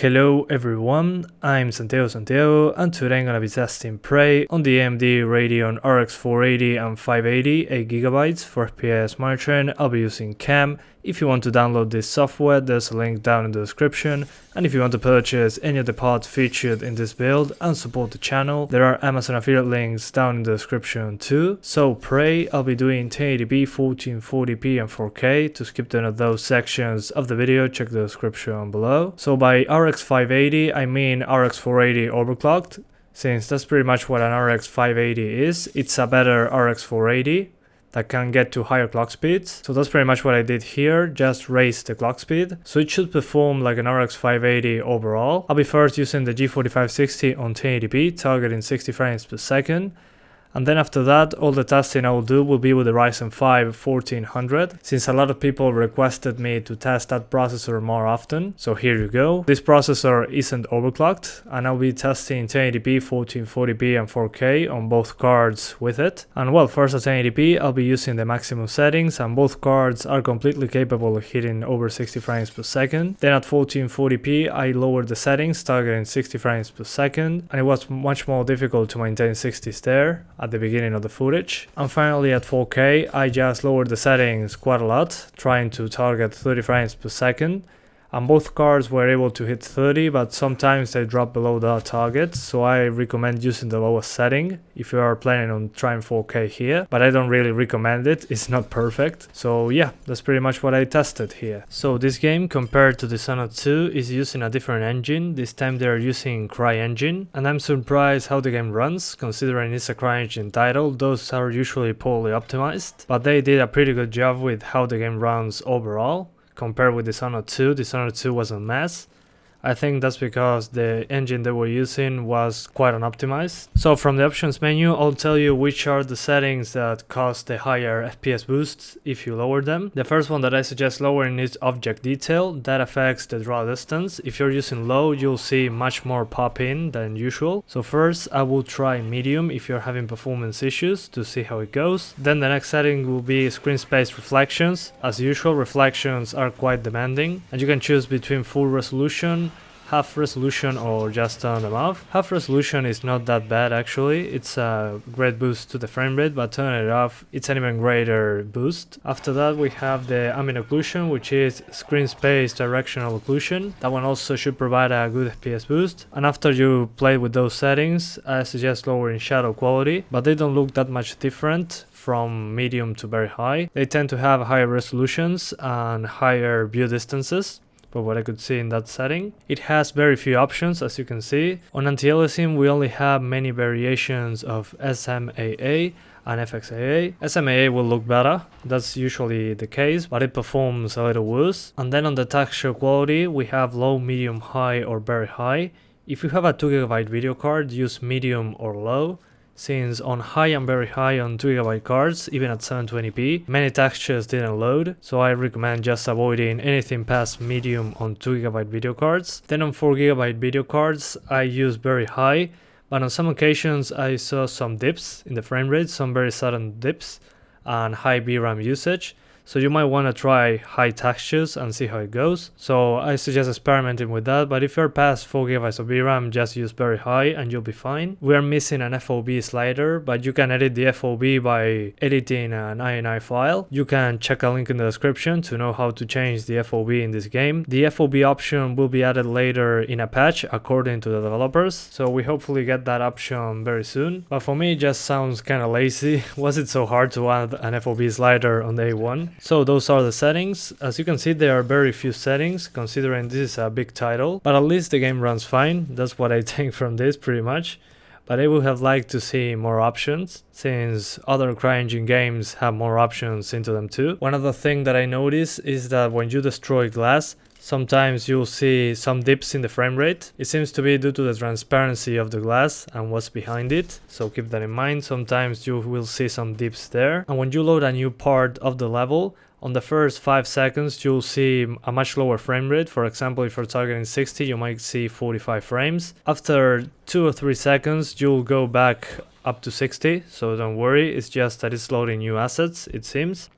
Hello everyone, I'm Santiago, and today I'm gonna be testing Prey on the AMD Radeon RX 480 and 580 8GB for FPS monitoring. I'll be using CAM. If you want to download this software, there's a link down in the description, and if you want to purchase any of the parts featured in this build and support the channel, there are Amazon affiliate links down in the description too. So Prey, I'll be doing 1080p, 1440p and 4K. To skip none of those sections of the video, check the description below. So by RX 580, I mean RX 480 overclocked, since that's pretty much what an RX 580 is. It's a better RX 480 that can get to higher clock speeds. So that's pretty much what I did here, just raise the clock speed. So it should perform like an RX 580 overall. I'll be first using the G4560 on 1080p, targeting 60 frames per second. And then after that, all the testing I will do will be with the Ryzen 5 1400, since a lot of people requested me to test that processor more often. So here you go. This processor isn't overclocked, and I'll be testing 1080p, 1440p and 4K on both cards with it. And well, first at 1080p, I'll be using the maximum settings, and both cards are completely capable of hitting over 60 frames per second. Then at 1440p, I lowered the settings, targeting 60 frames per second, and it was much more difficult to maintain 60s there at the beginning of the footage. And finally at 4K, I just lowered the settings quite a lot, trying to target 30 frames per second. And both cards were able to hit 30, but sometimes they drop below the target, so I recommend using the lowest setting if you are planning on trying 4K here, but I don't really recommend it, it's not perfect. So yeah, that's pretty much what I tested here. So this game, compared to Dishonored 2, is using a different engine. This time they're using CryEngine, and I'm surprised how the game runs, considering it's a CryEngine title. Those are usually poorly optimized, but they did a pretty good job with how the game runs overall. Compared with Dishonored 2, Dishonored 2 was a mess. I think that's because the engine they were using was quite unoptimized. So from the options menu, I'll tell you which are the settings that cause the higher FPS boosts if you lower them. The first one that I suggest lowering is object detail. That affects the draw distance. If you're using low, you'll see much more pop in than usual. So first I will try medium if you're having performance issues to see how it goes. Then the next setting will be screen space reflections. As usual, reflections are quite demanding, and you can choose between full resolution, half resolution, or just turn them off. Half resolution is not that bad actually, it's a great boost to the frame rate, but turn it off, it's an even greater boost. After that we have the ambient occlusion, which is screen space directional occlusion. That one also should provide a good FPS boost. And after you play with those settings, I suggest lowering shadow quality, but they don't look that much different from medium to very high. They tend to have higher resolutions and higher view distances, for what I could see in that setting. It has very few options, as you can see. On anti-aliasing we only have many variations of SMAA and FXAA. SMAA will look better, that's usually the case, but it performs a little worse. And then on the texture quality we have low, medium, high or very high. If you have a 2GB video card, use medium or low, since on high and very high on 2GB cards, even at 720p, many textures didn't load, so I recommend just avoiding anything past medium on 2GB video cards. Then on 4GB video cards, I use very high, but on some occasions I saw some dips in the frame rate, some very sudden dips, and high VRAM usage. So you might want to try high textures and see how it goes. So I suggest experimenting with that, but if you're past 4GB of VRAM, just use very high and you'll be fine. We are missing an FOV slider, but you can edit the FOV by editing an INI file. You can check a link in the description to know how to change the FOV in this game. The FOV option will be added later in a patch according to the developers, so we hopefully get that option very soon. But for me it just sounds kinda lazy. Was it so hard to add an FOV slider on day one? So those are the settings. As you can see, there are very few settings considering this is a big title, but at least the game runs fine. That's what I take from this pretty much. But I would have liked to see more options, since other CryEngine games have more options into them too. One other thing that I noticed is that when you destroy glass, sometimes you'll see some dips in the frame rate. It seems to be due to the transparency of the glass and what's behind it, so keep that in mind. Sometimes you will see some dips there. And when you load a new part of the level, on the first 5 seconds you'll see a much lower frame rate. For example, if you're targeting 60, you might see 45 frames. After 2 or 3 seconds you'll go back up to 60, so don't worry, it's just that it's loading new assets, it seems.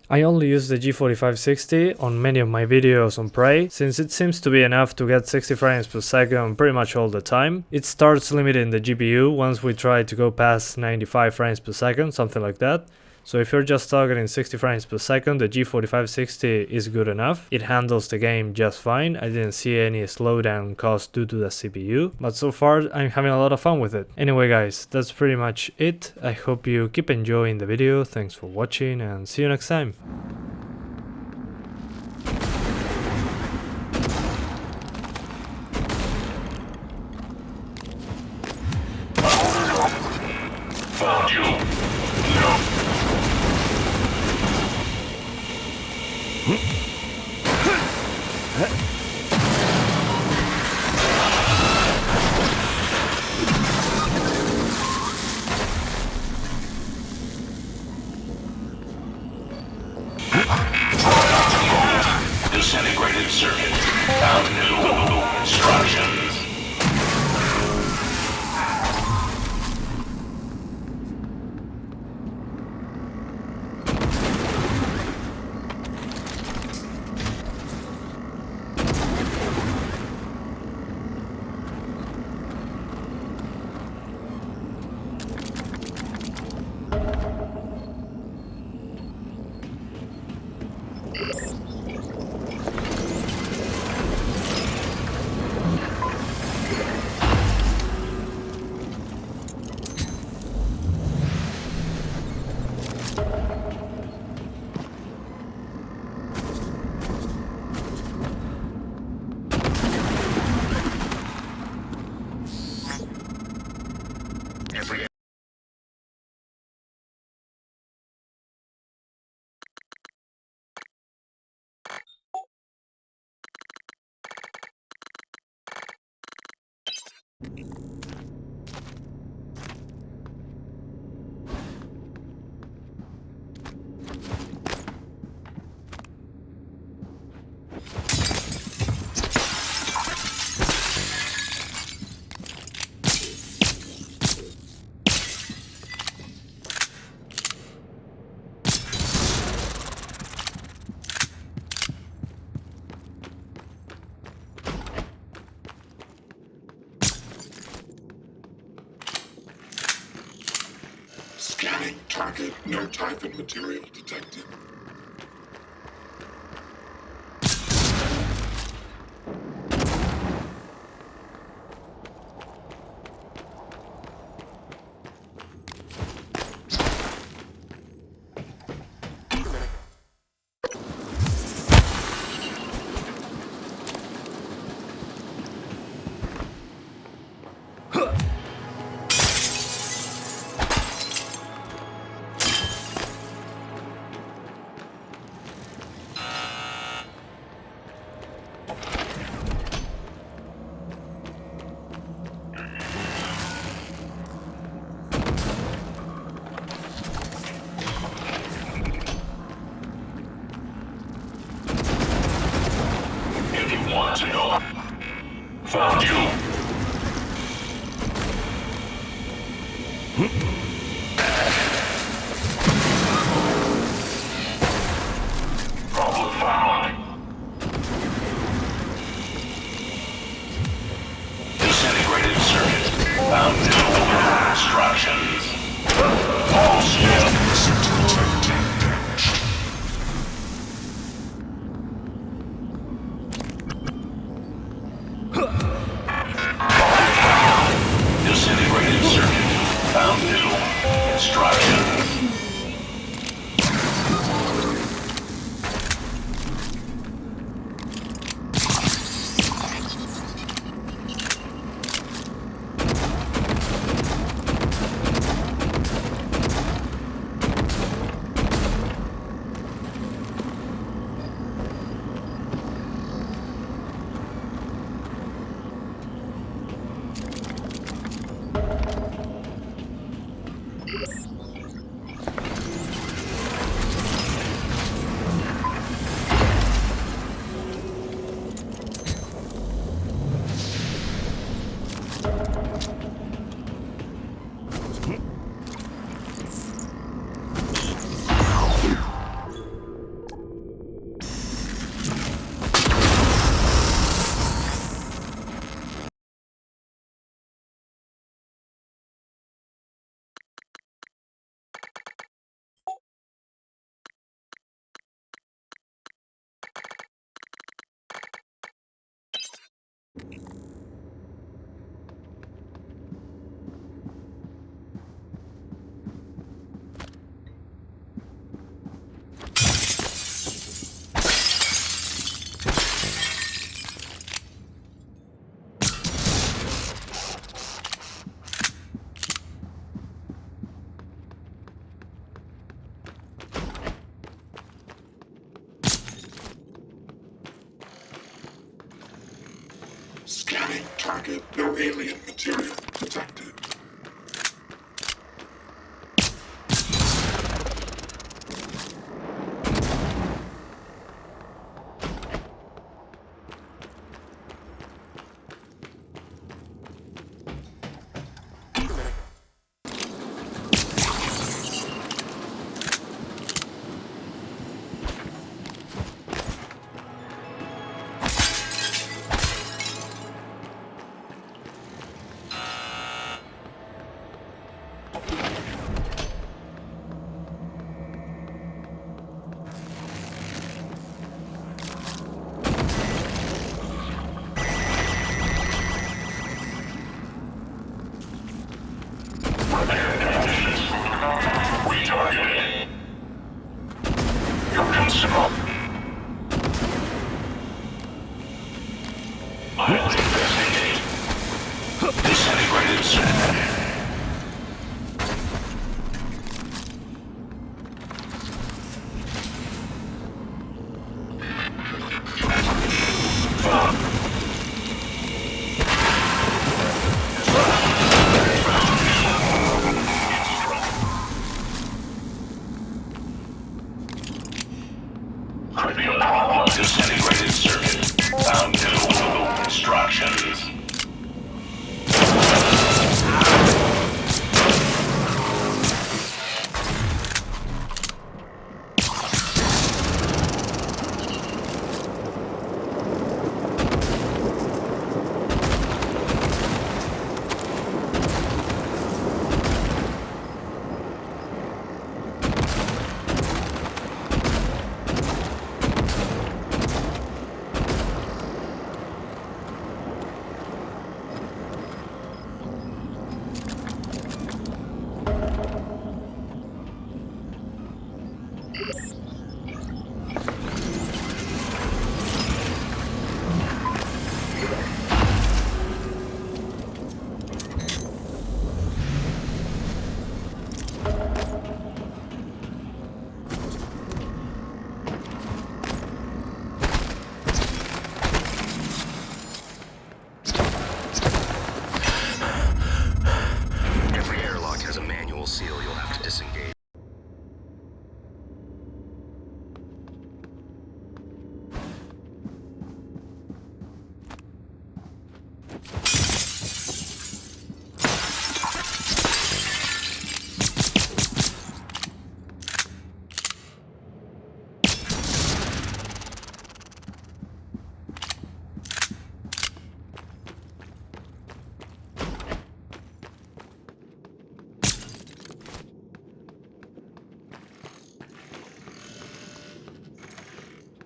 I only use the G4560 on many of my videos on Prey, since it seems to be enough to get 60 frames per second pretty much all the time. It starts limiting the GPU once we try to go past 95 frames per second, something like that. So if you're just targeting 60 frames per second, the G4560 is good enough. It handles the game just fine. I didn't see any slowdown caused due to the CPU, but so far I'm having a lot of fun with it. Anyway guys, that's pretty much it. I hope you keep enjoying the video. Thanks for watching and see you next time. Disintegrated circuit. Found new instructions. Scanning target, no type and material detected. Want to know? Found you. Problem found. Disintegrated circuit. Found new instructions. All still. Disintegrated circuit. Found new instructions. Scanning target. No alien material detected. Retargeted. Your consumer. I'll investigate. Disintegrated circuit. Disintegrated circuit. Found new instructions.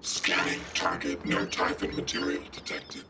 Scanning target. No Typhon material detected.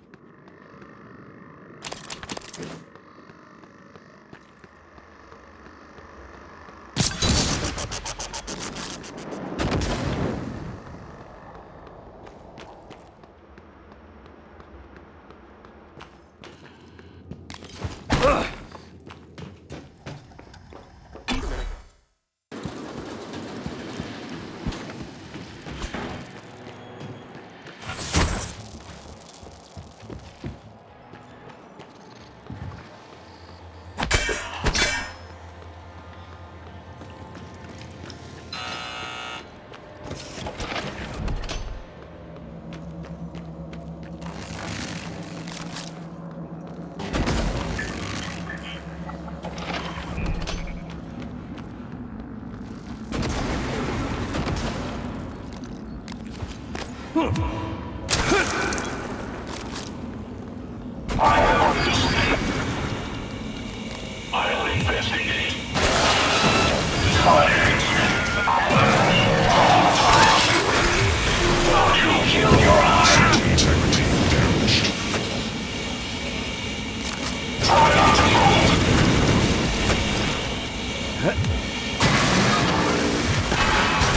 I'll investigate. You kill your eye. Integrity damaged.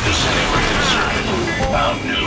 Disintegrated circuit. Found new.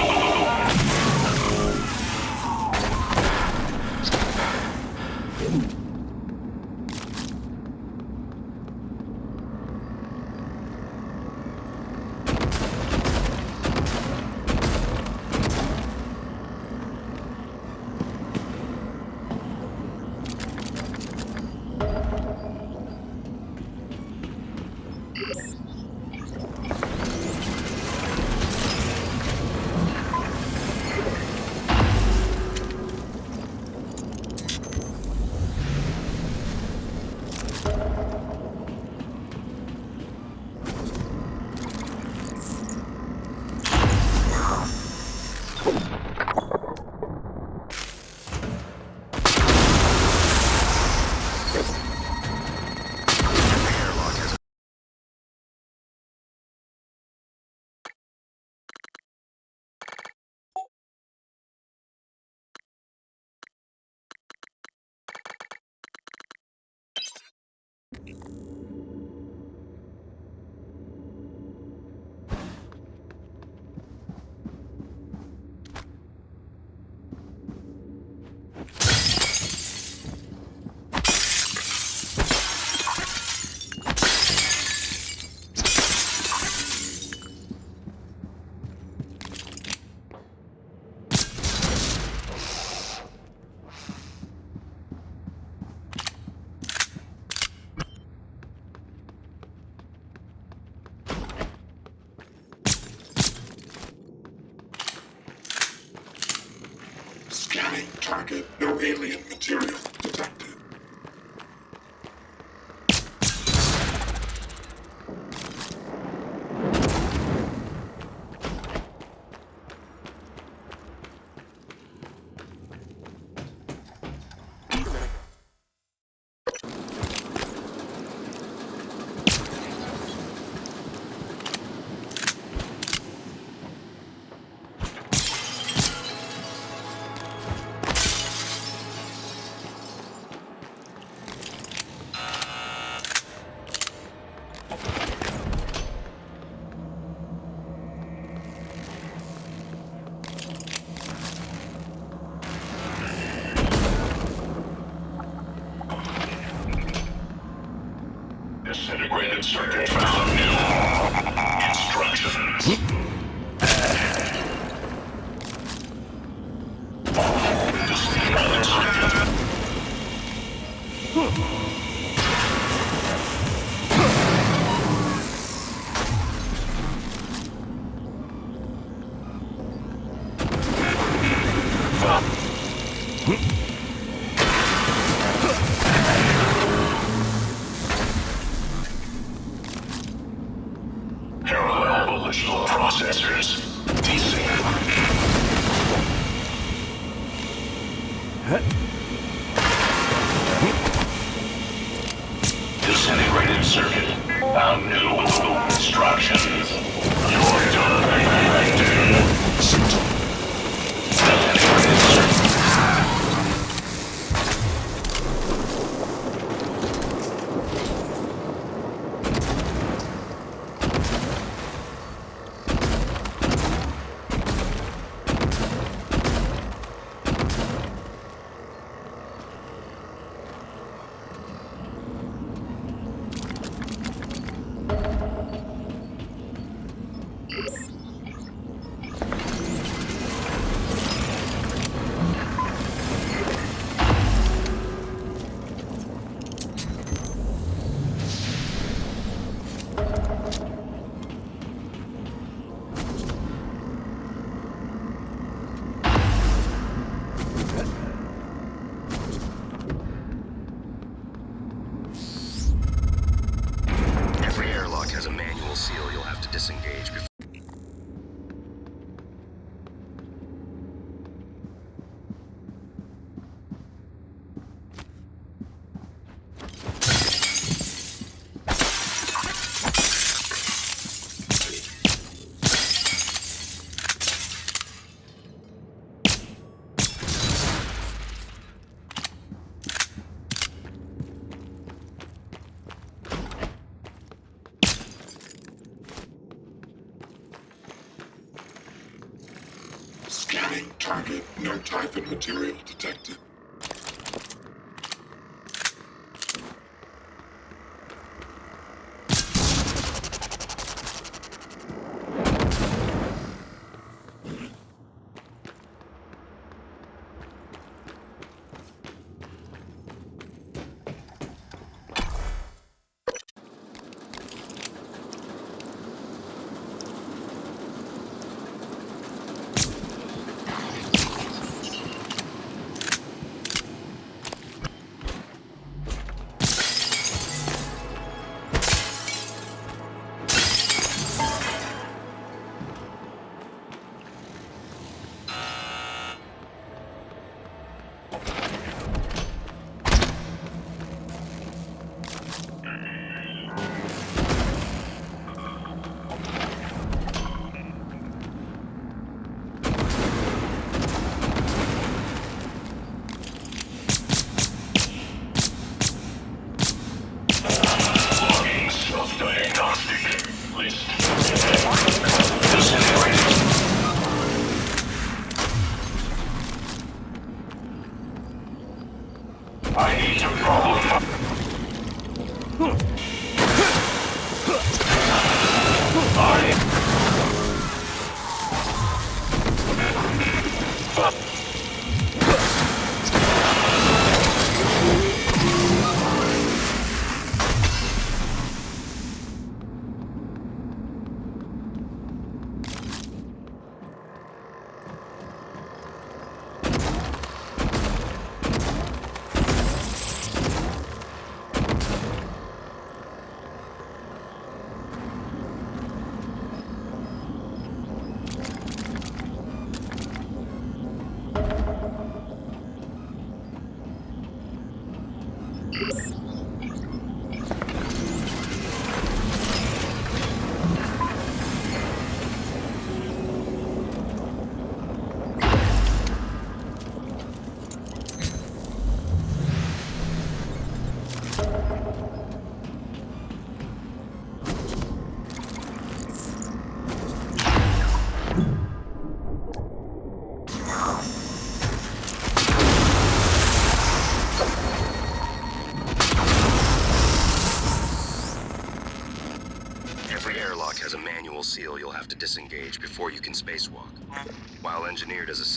target, no alien material detected. Disintegrated circuit found. New instructions. Disintegrated circuit. Parallel volitional processors. Desync. Disintegrated circuit. Found new instructions. You're done. Disintegrated circuit. Every airlock has a manual seal you'll have to disengage before. Scanning target, no typhon material detected. I need a problem. Every airlock has a manual seal you'll have to disengage before you can spacewalk. While engineered as a safety